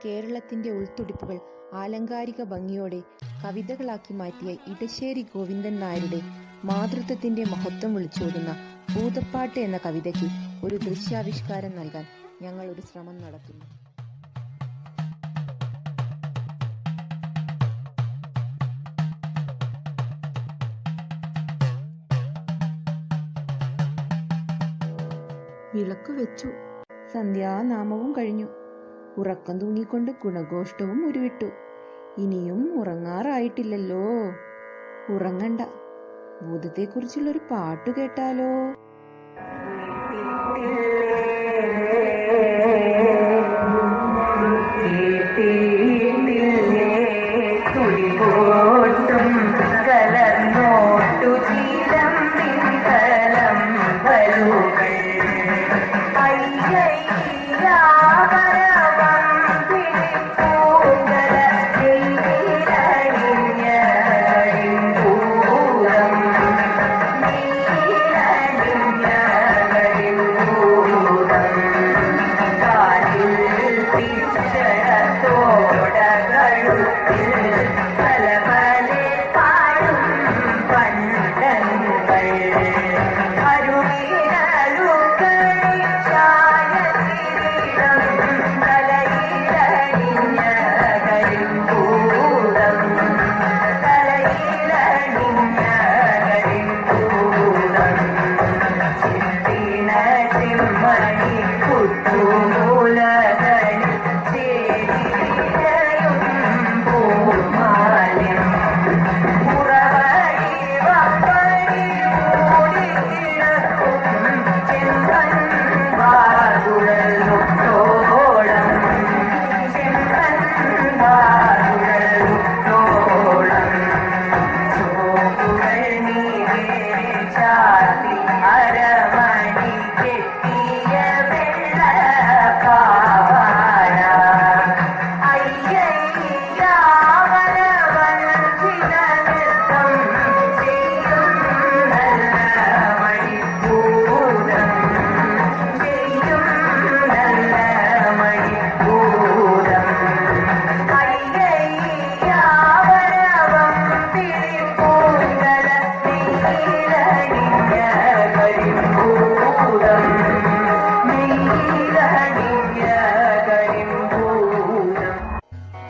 കേരളത്തിന്റെ ഉൾത്തുടിപ്പുകൾ ആലങ്കാരിക ഭംഗിയോടെ കവിതകളാക്കി മാറ്റിയ ഇടശ്ശേരി ഗോവിന്ദൻ നായരുടെ മാതൃത്വത്തിന്റെ മഹത്വം വിളിച്ചോതുന്ന ഭൂതപ്പാട്ട് എന്ന കവിതയ്ക്ക് ഒരു ദൃശ്യാവിഷ്കാരം നൽകാൻ ഞങ്ങൾ ഒരു ശ്രമം നടത്തുന്നു. വിളക്ക് വെച്ചു, സന്ധ്യാനാമവും കഴിഞ്ഞു. ഉറക്കം തൂങ്ങിക്കൊണ്ട് ഗുണഘോഷ്ടവും ഉരുവിട്ടു. ഇനിയും ഉറങ്ങാറായിട്ടില്ലല്ലോ. ഉറങ്ങണ്ട, ഭൂതത്തെക്കുറിച്ചുള്ളൊരു പാട്ടു കേട്ടാലോ?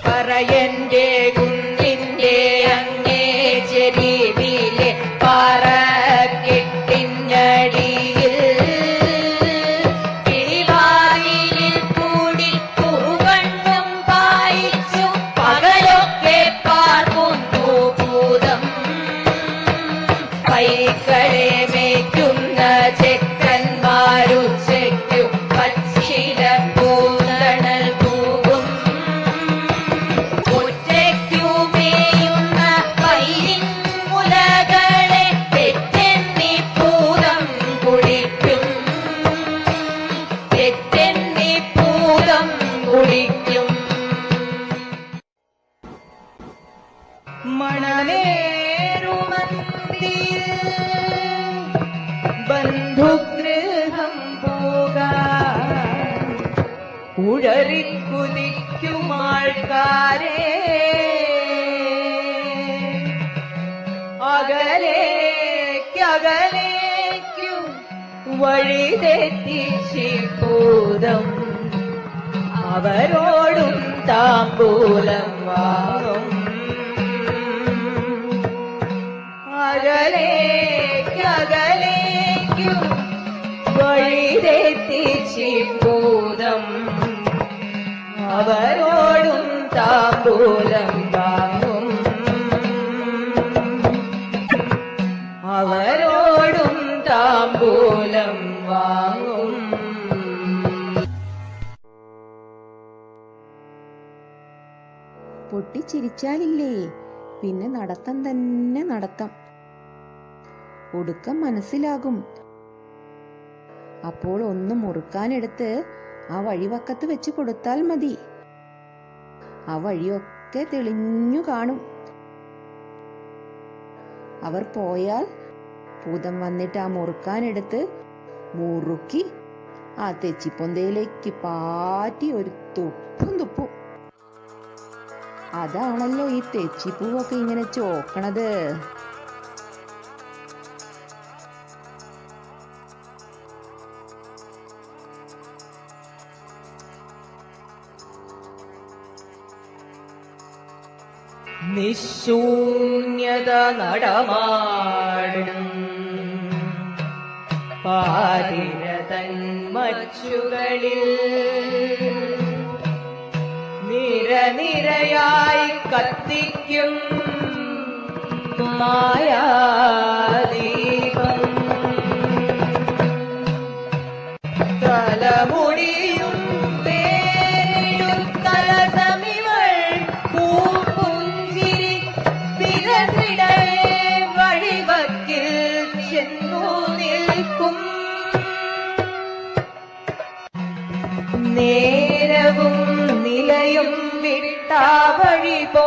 പറയന്റെ കുന്നിന്റെ അങ്ങേ ചെരിവിലെ പാറക്കെട്ടിനടിയിൽ കിളിവാതിലിൽ കൂടി പൂവണ്ണും പായിച്ചു പകലൊക്കെ പാർക്കുന്നു ഭൂതം. പൈക്കളെ മേയ്ക്കുന്ന ചെക്കന്മാരുച്ചയ്ക്കു പച്ചില പൂന്തണൽ പൂവും. ഒറ്റയ്ക്കുമേയുന്ന പൈരിൻ മുലകളെ തെറ്റെന്നി ഭൂതം കുടിക്കും. തെറ്റെന്നി ഭൂതം കുടിക്കും. മണലേറുമന്തിയിൽ ബന്ധുഗൃഹം പോകാൻ ഉഴറിക്കുതിക്കും ആൾക്കാരെ അകലേക്കു വഴിതെറ്റിച്ചി ഭൂതം. അവരോടും താമ്പൂലം വാങ്ങും. അകലേക്കു വഴിതെറ്റിച്ചി ഭൂതം. അവരോടും താമ്പൂലം വാങ്ങും. അവരോടും താമ്പൂലം വാങ്ങും. പൊട്ടിച്ചിരിച്ചാലില്ലേ പിന്നെ നടത്തം തന്നെ നടത്തം. ഒടുക്കം മനസ്സിലാകും. അപ്പോൾ ഒന്ന് മുറുക്കാനെടുത്ത് ആ വഴിവക്കത്ത് വെച്ച് കൊടുത്താൽ മതി. ആ വഴിയൊക്കെ തെളിഞ്ഞു കാണും. അവർ പോയാൽ ഭൂതം വന്നിട്ട് ആ മുറുക്കാനെടുത്ത് മുറുക്കി ആ തെച്ചിപ്പൊന്തയിലേക്ക് പാറ്റി ഒരു തുപ്പും തുപ്പും. അതാണല്ലോ ഈ തെച്ചിപ്പൂവൊക്കെ ഇങ്ങനെ ചോക്കണത്. നിശൂന്യത നടമാടും പാതിരതൻ മച്ചുകളിൽ നിരനിരയായി കത്തിക്കും മായാദീപം. തലമുടിയും പേരിടുത്തലസമിവൾ പൂപ്പുഞ്ചിരി വിരസിടയെ വഴിവക്കിൽ ചെന്നു നിൽക്കും. നേരവും നിലയും വിട്ടാ വഴി പോ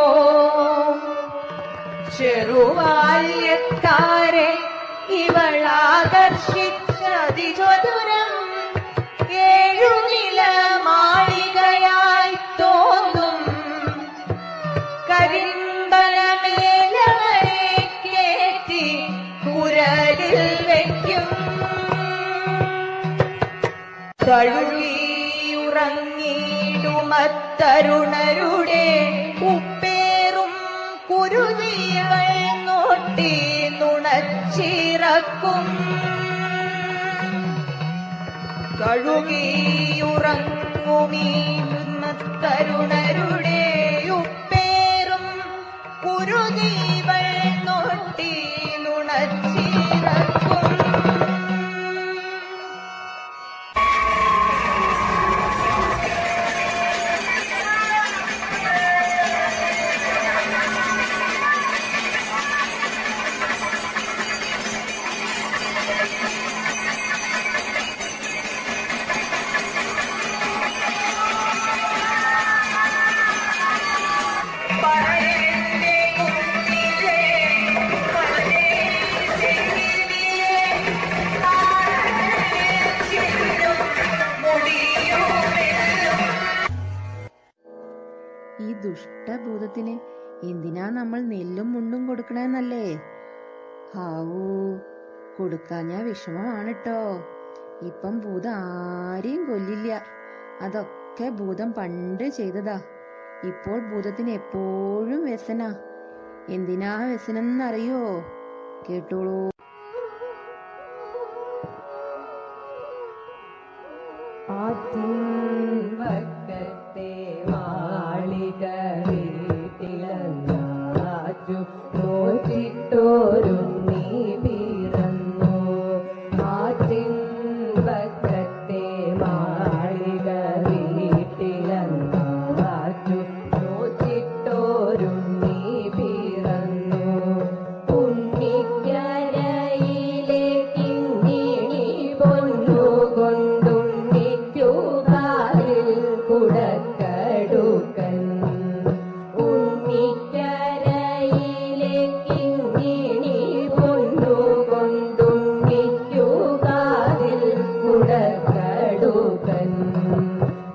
ചെറുവാല്യക്കാരെ ഇവളാകർഷിച്ചതിചതുരം ഏഴുനില മാളികയായി തോന്നും. കരിമ്പനമേലവരെ കേറ്റി കുരലിൽ വയ്ക്കും. തഴുകിയുറങ്ങിടുമത്തരുണരുടെ ഉപ്പേറും കുരുതികൾ നോട്ടി നുണച്ചിറക്കും. കഴുകിയുറങ്ങുമീടുമത്തരുണരുടെ ഉപ്പേറും കുരുതികൾ നോട്ടി നുണച്ചിറക്കും. ഈ ദുഷ്ടഭൂതത്തിന് എന്തിനാ നമ്മൾ നെല്ലും മുണ്ടും കൊടുക്കണെന്നല്ലേ? ഹാവൂ, കൊടുക്കാഞ്ഞാ വിഷമമാണ് ട്ടോ. ഇപ്പം ഭൂതം ആരെയും കൊല്ലില്ല. അതൊക്കെ ഭൂതം പണ്ട് ചെയ്തതാ. ഇപ്പോൾ ഭൂതത്തിന് എപ്പോഴും വ്യസനാ. എന്തിനാ വ്യസനെന്നറിയോ? കേട്ടോളൂ. ആറ്റിൻവക്കത്തെ മാളിക വീട്ടിലു നോറ്റിട്ടോരുണ്ണി പിറന്നു. ആറ്റിൻവക്കത്തെ മാളിക വീട്ടിലു നോറ്റിട്ടോരുണ്ണി പിറന്നു. ഉണ്ണിക്കരയിലെ കിങ്ങിണി പൊന്നുകൊണ്ടു കുടക്കടുക്കൻ. ഉണ്ണിക്കരയിലെ കിങ്ങിണി പൊന്നുകൊണ്ടുണ്ണിക്കുകാതിൽ കുടക്കടുക്കൻ.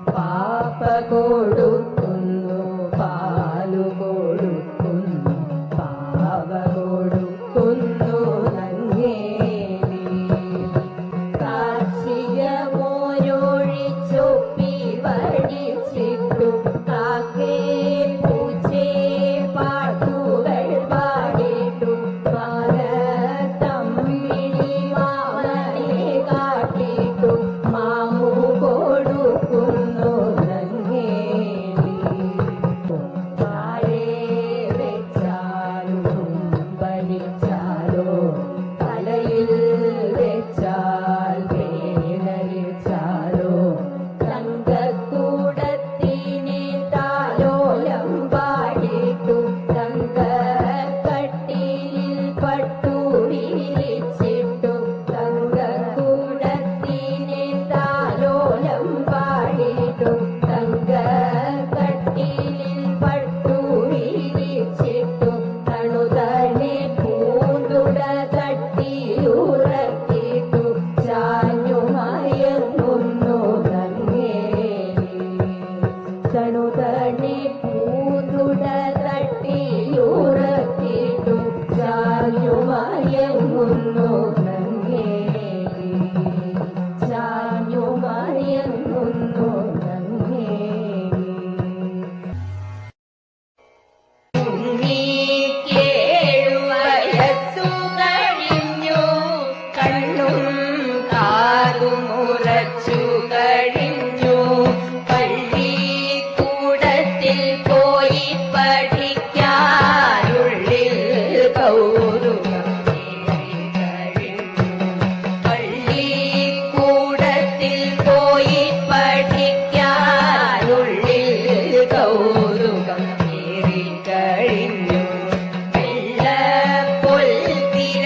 പാപ്പ കൊടുക്കുന്നു പാലു കൊടുക്കുന്നു മയങ്ങുന്നു നങ്ങേലി ചാഞ്ഞു മയങ്ങുന്നു നങ്ങേലി ഉണ്ണിക്കേഴു വയസ്സു കഴിഞ്ഞു കണ്ണും കാതുമുറച്ചു കഴിഞ്ഞു പള്ളിക്കൂടത്തിൽ പോയി പഠിക്കാനുള്ളിൽ കൗതുകം കഴിഞ്ഞു പള്ളിക്കൂടത്തിൽ പോയി പഠിക്കാനുള്ളിൽ കൗതുകം കഴിഞ്ഞു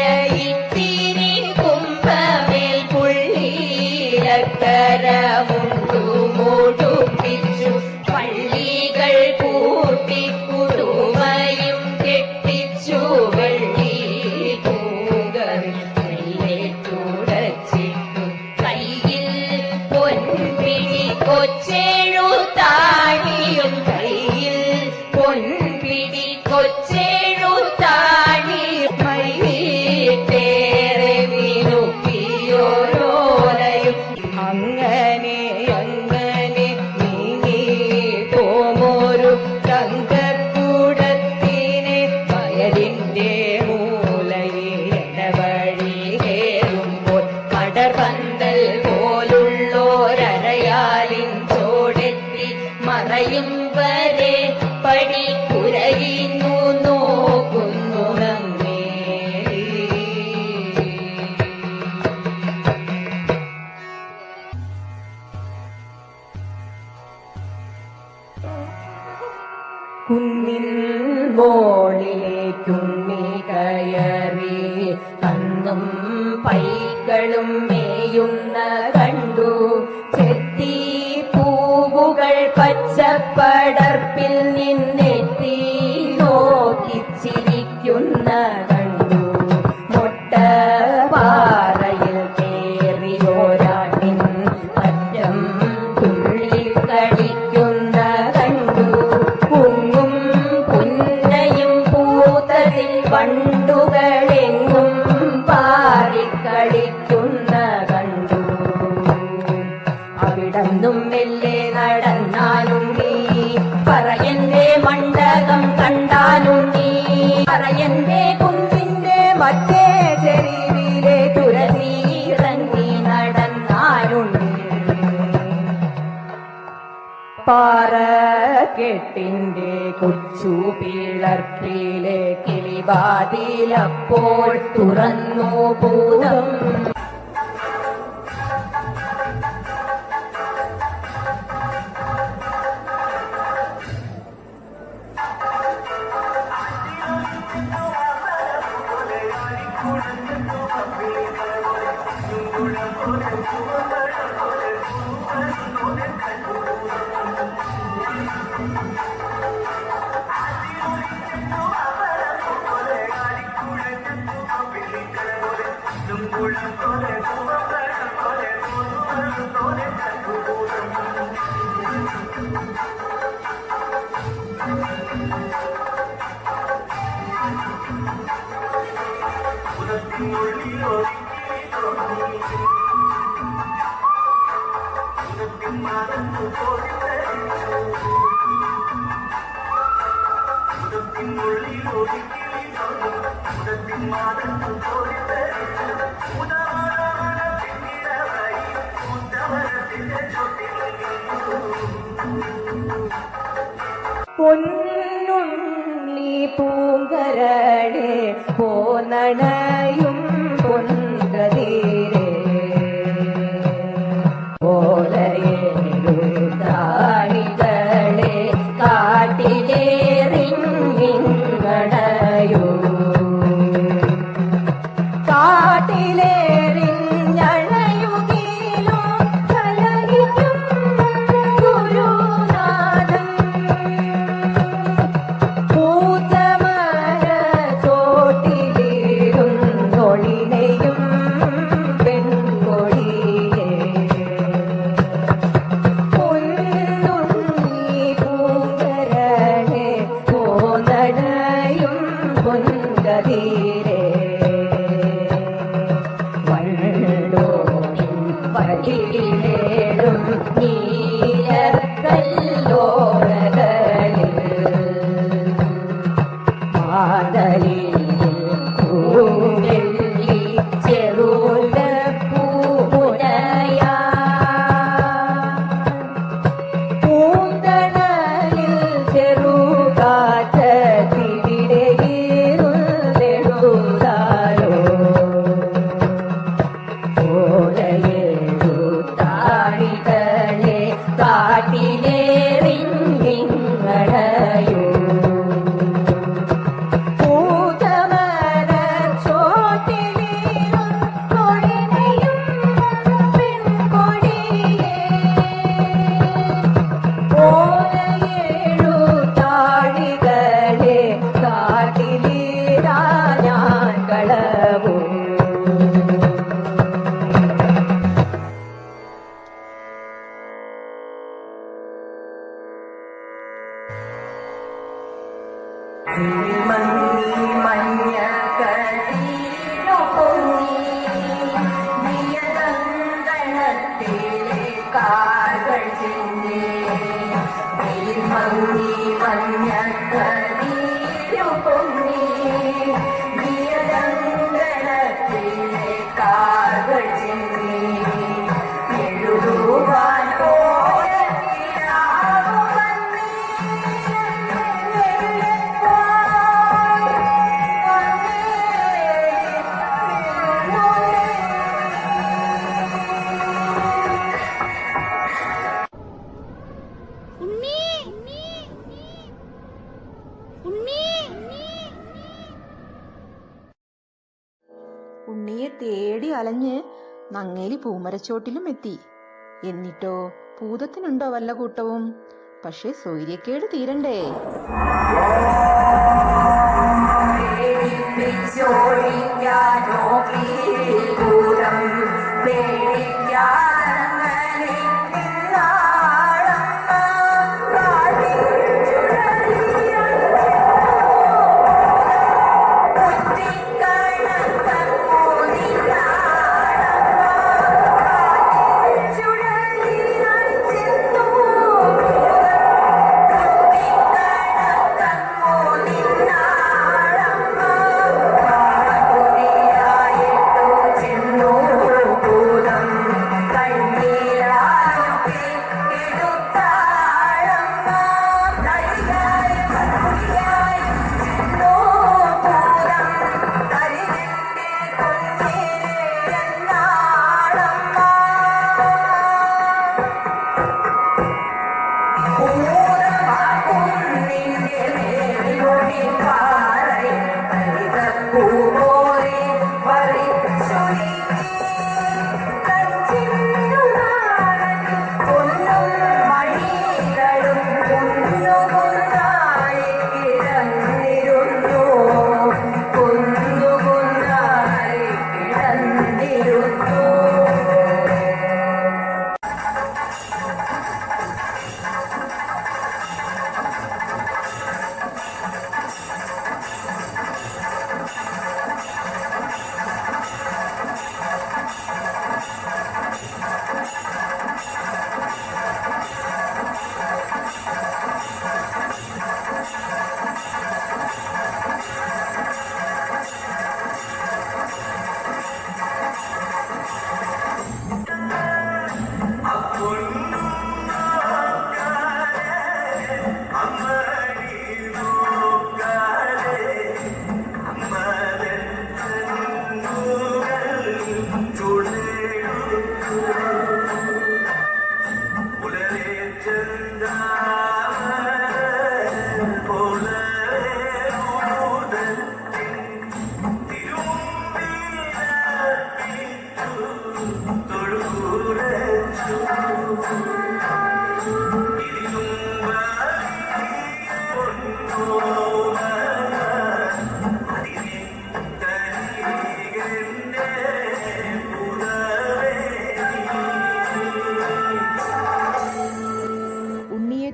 വെള്ളപ്പൊൽത്തിരയിത്തിരി കുംഭമേൽ പുള്ളിയിലക്കരമുണ്ടു മുടുപ്പിച്ചു പള്ളികൾ കൂട്ടി കുടുമയും കെട്ടിച്ചു വെള്ളി പൂങ്കറിൽ മെല്ലെ തുടച്ചിട്ടു കയ്യിൽ പൊൻപിടി കൊച്ചെഴുത്താണിയും കയ്യിൽ പൊൻപിടി കൊച്ചെഴുത്താണിയും മൈവീട്ടേറെ വിനുപ്പിയോരോലയും അങ്ങനെ അങ്ങനെ നീങ്ങി പോമൊരു തങ്കക്കൂടത്തിനെ വയലിന്റെ മൂലയിടവഴി കയറുമ്പോൾ പടർപന്തൽ പോലുള്ളോരയാലിൻ ചോടെത്തി മറയും വരെ പടി കുരയുന്നു നോക്കുന്നു നങ്ങേലി കുന്നിൻ മോളിലേക്കുണ്ണി കയറി കണ്ണും പൈകളും മേയുന്ന കണ്ടു ചെത്തി പൂവുകൾ പച്ചപ്പടർപ്പിൽ നിന്നെത്തി നോക്കിച്ചിരിക്കുന്ന കണ്ടു മൊട്ടപാറയിൽ കേറിയോരാട്ടിൻ അറ്റം തുള്ളി കളിക്കുന്ന കണ്ടു കുങ്ങും പുന്നയും പൂതതിൽ വണ്ടുകളെങ്ങും പാറിക്കളിക്കുന്ന കണ്ടു അവിടന്നും മെല്ലെ നടന്നാലും നീ പറയന്റെ മണ്ഡകം കണ്ടാലും നീ പറയന്റെ കുന്നിന്റെ മറ്റേ ചെരിവിലെ തുരസീറങ്ങി നടന്നാലുണ്ട് പാറക്കെട്ടിന്റെ കൊച്ചു പിളർപ്പിലെ കിളിവാതിലപ്പോൾ തുറന്നു ഭൂതം പൊന്നുണ്ണി പൂങ്കരടെ പോനണയും പൊൻകതിരേ ഓലയേഴുതാണികളെ കാട്ടിലേറിങ്ങടയോ കാട്ടിലേറിഞ്ഞഴയുകീലോ കലഹിക്കും ഗുരുനാഥൻ പൂത്തമര ചോട്ടിലിരുന്നൊളിനെയും പെൺകൊടിയെ പൊന്നുണ്ണി പൂങ്കരളെ പോനടയും പൊൻ കാട്ടിലീരാ ഞാൻ കളവും മങ്ങി മഞ്ഞ കടീലു പൊങ്ങി നിയതങ്കണത്തിലെ കാൽകൾ ചിന്നി മങ്ങി മഞ്ഞ കടീലു പൊങ്ങി നിയതങ്കണത്തിലെ കാൽകൾ ചിന്നി എഴുതുവാൻ പോയ കിടാവു വന്നീ ഉണ്ണിയെ തേടി അലഞ്ഞ് നങ്ങേലി പൂമരച്ചോട്ടിലും എത്തി. എന്നിട്ടോ ഭൂതത്തിനുണ്ടോ വല്ല കൂട്ടവും? പക്ഷെ സൗര്യക്കേട് തീരണ്ടേ.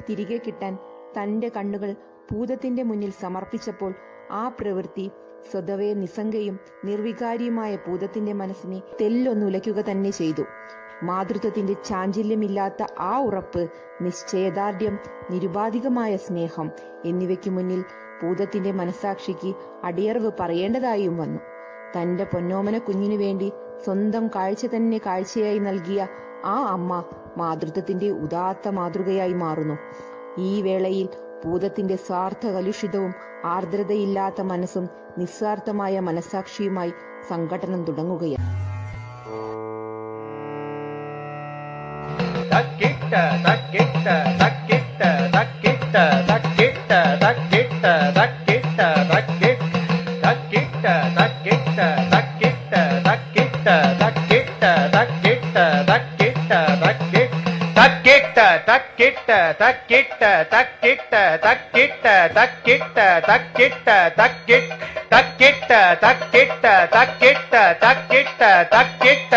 തിരികെ കിട്ടാൻ തന്റെ കണ്ണുകൾ ഭൂതത്തിന്റെ മുന്നിൽ സമർപ്പിച്ചപ്പോൾ ആ പ്രവൃത്തി സ്വതവേ നിസ്സംഗയും നിർവികാരിയുമായ ഭൂതത്തിന്റെ മനസ്സിനെ തെല്ലൊന്നുലയ്ക്കുക തന്നെ ചെയ്തു. മാതൃത്വത്തിന്റെ ചാഞ്ചല്യമില്ലാത്ത ആ ഉറപ്പ്, നിശ്ചയദാർഢ്യം, നിരുപാധികമായ സ്നേഹം എന്നിവയ്ക്ക് മുന്നിൽ ഭൂതത്തിന്റെ മനസാക്ഷിക്ക് അടിയറവ് പറയേണ്ടതായും വന്നു. തന്റെ പൊന്നോമന കുഞ്ഞിനു വേണ്ടി സ്വന്തം കാഴ്ച തന്നെ കാഴ്ചയായി നൽകിയ ആ അമ്മ മാതൃത്വത്തിന്റെ ഉദാത്ത മാതൃകയായി മാറുന്നു. ഈ വേളയിൽ ഭൂതത്തിന്റെ സ്വാർത്ഥ കലുഷിതവും ആർദ്രതയില്ലാത്ത മനസ്സും നിസ്വാർത്ഥമായ മനസാക്ഷിയുമായി സംഘട്ടനം തുടങ്ങുകയാണ്. തക്കിട്ട തക്കിട്ട തക്കിട്ട തക്കിട്ട തക്കിട്ട തക്കിട്ട തക്കിട്ട തക്കിട്ട തക്കിട്ട തക്കിട്ട തക്കിട്ട തക്കിട്ട തക്കിട്ട തക്കിട്ട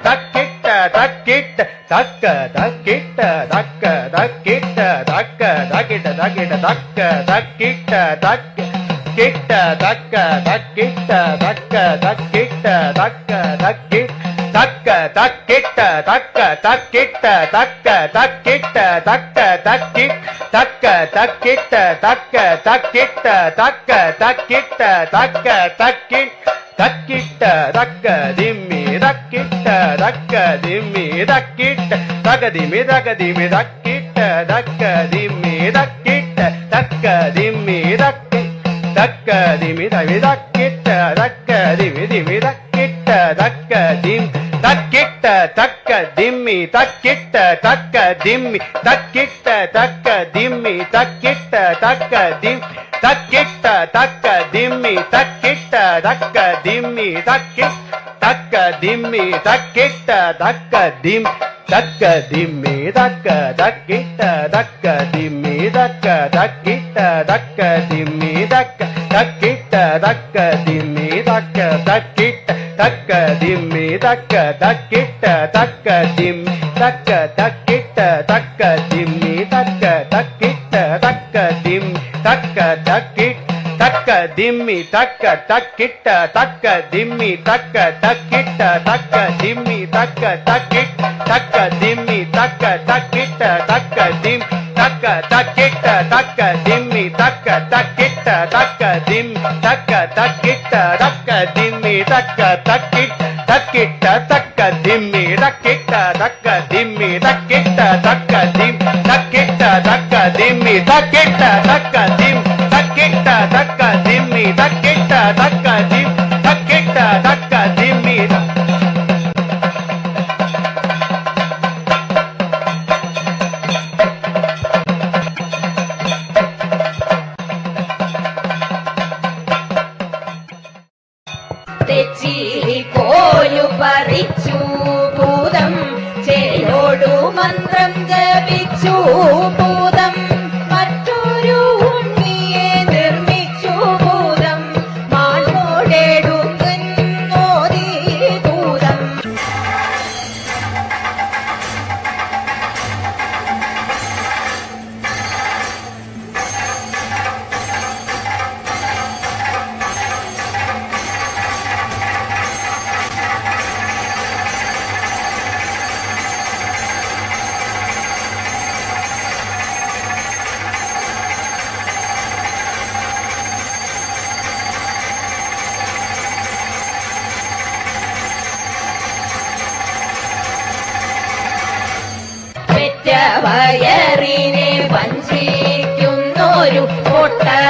തക്കിട്ട തക്കിട്ട തക്ക തക്കിട്ട തക്ക തക്കിട്ട തക്ക തക്കിട്ട തക്കിട്ട തക്ക തക്കിട്ട തക്ക കിട്ട തക്ക തക്കിട്ട തക്ക തക്കിട്ട തക്ക തക്കി തക്ക തക്കിട്ട തക്ക തക്കിട്ട തക്ക തക്കിട്ട തക്ക തക്കി തക്ക തക്കിട്ട തക്ക തക്കിട്ട തക്ക തക്കിട്ട തക്ക തക്കി തക്കിട്ട തക്ക ദിമ്മി തക്കിട്ട തക്ക ദിമ്മി തക്കിട്ട തക ദിമ്മി തക ദിമ്മി തക്കിട്ട തക്ക ദിമ്മി തക്കിട്ട തക്ക ദിമ്മി തക്കി തക്ക ദിമി തവി തക്കിട്ട തക്ക ദിമി ദിമി തക്കിട്ട തക്ക ദിം തക്കിട്ട തക്ക ദിമ്മി തക്കിട്ട തക്ക ദിമ്മി തക്കിട്ട തക്ക ദിമ്മി തക്കിട്ട തക്ക ദിം തക്കിട്ട തക്ക ദിമ്മി തക്കിട്ട തക്ക ദിമ്മി തക്കി തക്ക ദിമ്മി തക്കിട്ട തക്ക ദിം തക്ക ദിമ്മി തക്ക തക്കിട്ട തക്ക ദിമ്മി തക്ക തക്കിട്ട തക്ക ദിമ്മി തക്ക തക്കിട്ട തക്ക ദിമ്മി തക്ക തക്കിട്ട തക്ക ദിമ്മി തക്ക തക്കിട്ട തക്ക ദിം തക്ക തക്കിട്ട തക്ക ദിമ്മി തക്ക തക്കിട്ട തക്ക ദിം തക്ക തക്കിട്ട തക്ക ദിമ്മി തക്ക തക്കിട്ട തക്ക ദിമ്മി തക്ക തക്കിട്ട തക്ക ദിമ്മി തക്ക തക്കിട്ട തക്ക ദിമ്മി തക്ക തക്കിട്ട തക്ക ദിം തക്ക തക്കിട്ട തക്ക ദിമ്മി തക്ക തക്കിട്ട തക്ക ദിം തക്ക തക്കിട്ട തക്ക ദിമ്മി തക്ക തക്കിട്ട തക്കിട്ട തക്ക ദിമ്മി തക്കിട്ട തക്ക ദിമ്മി തക്കിട്ട തക്ക ദിം തക്കിട്ട തക്ക ദിമ്മി തക്കിട്ട തക്ക ദിം തക്കിട്ട തക്ക ദിമ്മി തക്കിട്ട തക്ക ദിം തക്കിട്ട തക്ക ദിമ്മി തെച്ചി കോലു പറിച്ചു ഭൂതം ചേലോടു മന്ത്രം ജപിച്ചു ഭൂതം മറ്റൊരു ഉണ്ണിയെ നിർമ്മിച്ചു ഭൂതം മാനോടെടുക്കുന്നോരീ ഭൂതം വയറിനെ വഞ്ചിക്കുന്നൊരു പൊട്ടപ്പൂതമിതെന്നു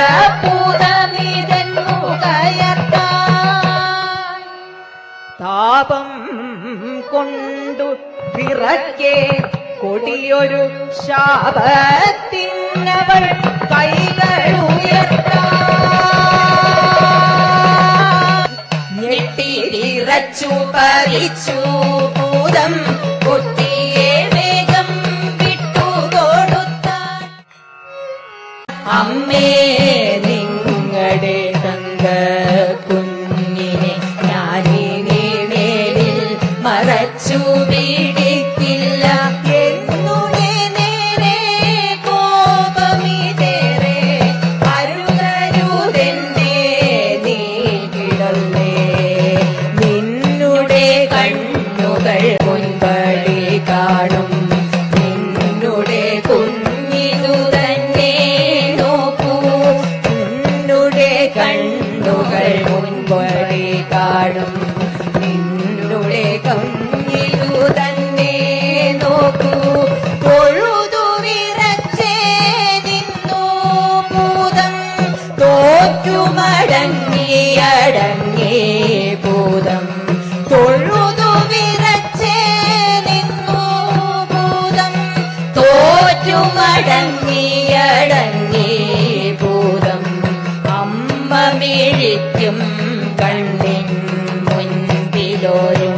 കയർത്താൻ താപം കൊണ്ടു പിറക്കെ കൊടിയൊരു ശാപത്തിനവൾ കൈകളുയർത്താൻ ഞെട്ടിരിച്ചു പറിച്ചു ഭൂതം കുത്തിയെ വേഗം വിട്ടുകൊടുത്താൻ അമ്മേ നിങ്ങളുടെ തങ്ക കുഞ്ഞിനെ ഞാനിനി മേലിൽ മറച്ചു പിടിക്കില്ല എന്നുടെ നേരെ കോപമിതേറെ അരുതരുതെന്നെ നീ കിടന്നേ നിന്നുടെ കണ്ണുകൾ മുൻപടി കാണും നിന്നുടെ കുഞ്ഞിതു തന്നെ നോക്കൂ നിന്നുടെ കണ്ണുകൾ മുൻപടി കാണും നിന്നുടെ കുഞ്ഞിതു തന്നെ നോക്കൂ തൊഴുതു വിറച്ചേ നിന്നു ഭൂതം തോറ്റു മടങ്ങിയടങ്ങേ ഭൂതം തൊഴുതു വിറച്ചേ നിന്നു ഭൂതം തോറ്റു മടങ്ങിയടങ്ങേ ഭൂതം അമ്മ മിഴിക്കും കണ്ണിൻ മുൻപിലൊരുമ്മയിൽ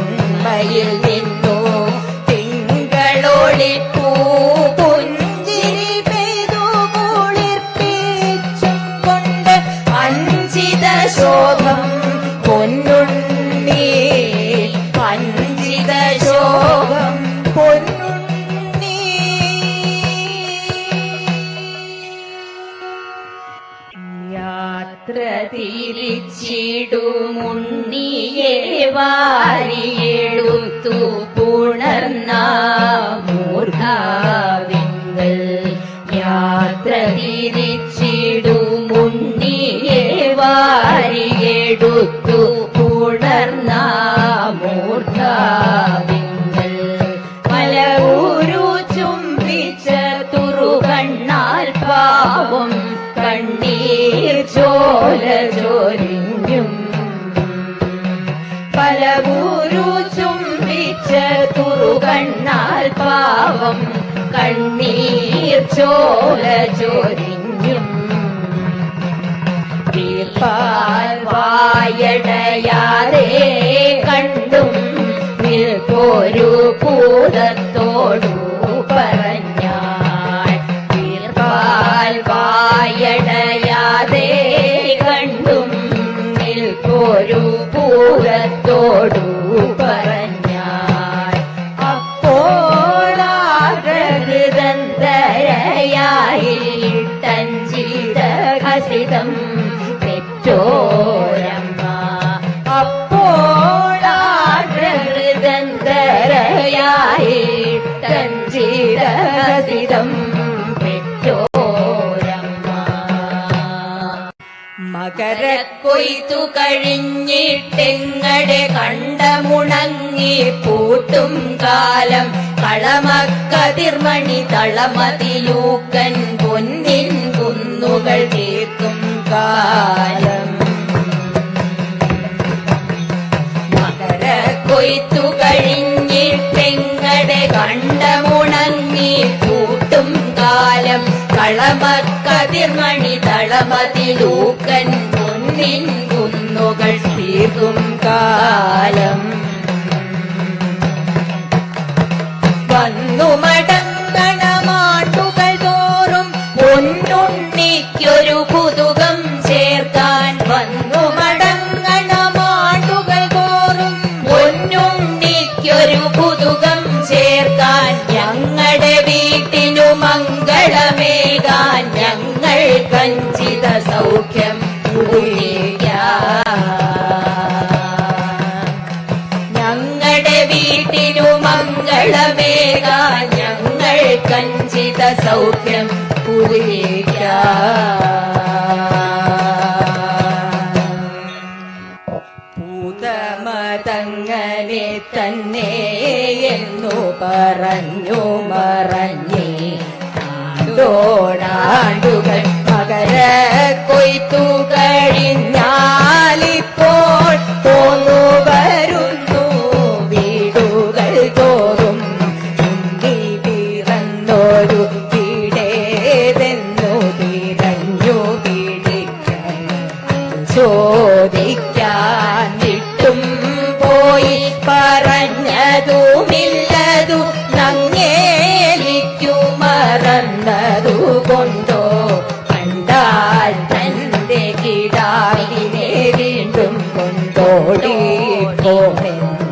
നിന്നു തിങ്കളോളിപ്പൂ ശോഭം പൊന്നുണ്ണി വഞ്ചിത ശോഭം പൊന്നുണ്ണി. യാത്ര തിരിച്ചിടുമുണ്ണിയെ വാരിയെടുത്തു പുണർന്ന മൂർധാവിങ്കൽ. യാത്ര തിരിച്ചിടുമുണ്ണിയെ വാരിയെടുത്തു പുണർന്ന മൂർധാവിങ്കൽ. മലഊരു ചുംബിച്ച തുറുകണ്ണാൽ പാവം കണ്ണീർ ചോല ചൊരിഞ്ഞും. പലവൂരു ചുംബിച്ച തുറുകണ്ണാൽ പാവം കണ്ണീർ ചോല ചൊരിഞ്ഞും. വീർപ്പാൽ വായടയാതെ കണ്ടും നിൽപ്പൊരു ഭൂതത്തോടു പറഞ്ഞാൾ. വീർപ്പാൽ വായടയാതെ കണ്ടും നിൽപ്പൊരു ഭൂതത്തോടു പറഞ്ഞാൾ. അപ്പോഴാകൃതന്തരയായി തഞ്ചിത ഹസിതം പെറ്റോരമ്മ. അപ്പോഴാകൃതന്തരയായി തഞ്ചിത ഹസിതം പെറ്റോരമ്മ. മകരക്കൊയ്ത്തു കഴിഞ്ഞിട്ടെങ്ങടെ കണ്ടമുണങ്ങി പൂട്ടും കാലം. കളമക്കതിർമണി തളമതിയൂക്കൻ പൊന്നിൻ കുന്നുകൾ തീർക്കും കാലം. മകരക്കൊയ്ത്തു കഴിഞ്ഞിട്ടെങ്ങടെ കണ്ടമുണങ്ങി പൂട്ടും കാലം. കളമക്കതിർമണി തളമതിലൂക്കൻ പൊന്നിൻ കുന്നുകൾ തീർക്കും കാലം. വന്നു മടങ്ങണമാണ്ടുകൾ തോറും പൊന്നുണ്ണിക്കൊരു കുതുകം ചേർക്കാൻ. വന്നു മടങ്ങണമാണ്ടുകൾ തോറും പൊന്നുണ്ണിക്കൊരു കുതുകം ചേർക്കാൻ. ഞങ്ങളുടെ വീട്ടിനു മംഗളമേകാൻ ഞങ്ങൾ കഞ്ചിത സൗഖ്യം ഞങ്ങളുടെ വീട്ടിനു മംഗളമേകാൻ ഞങ്ങൾ കഞ്ചിത സൗഖ്യം പൂതമതങ്ങനെ തന്നെ എന്നു പറഞ്ഞു മറഞ്ഞേ ാണ്ടുകൾ. മകരക്കൊയ്ത്തു കഴിഞ്ഞാലിപ്പോൾ പോന്നു വരുന്നു വീടുകൾ തോറും. ഉണ്ണി പിറന്നൊരു വീടേതെന്നു തിരഞ്ഞു പിടിക്കാൻ ചോദിക്കാൻ വിട്ടും പോയി. പറഞ്ഞതുമില്ലതു നങ്ങേലിക്കു മറന്നതു കൊണ്ടോ. കണ്ടാൽ തന്റെ കിടാവിനെ വീണ്ടും കൊണ്ടോടി പോമെന്ന്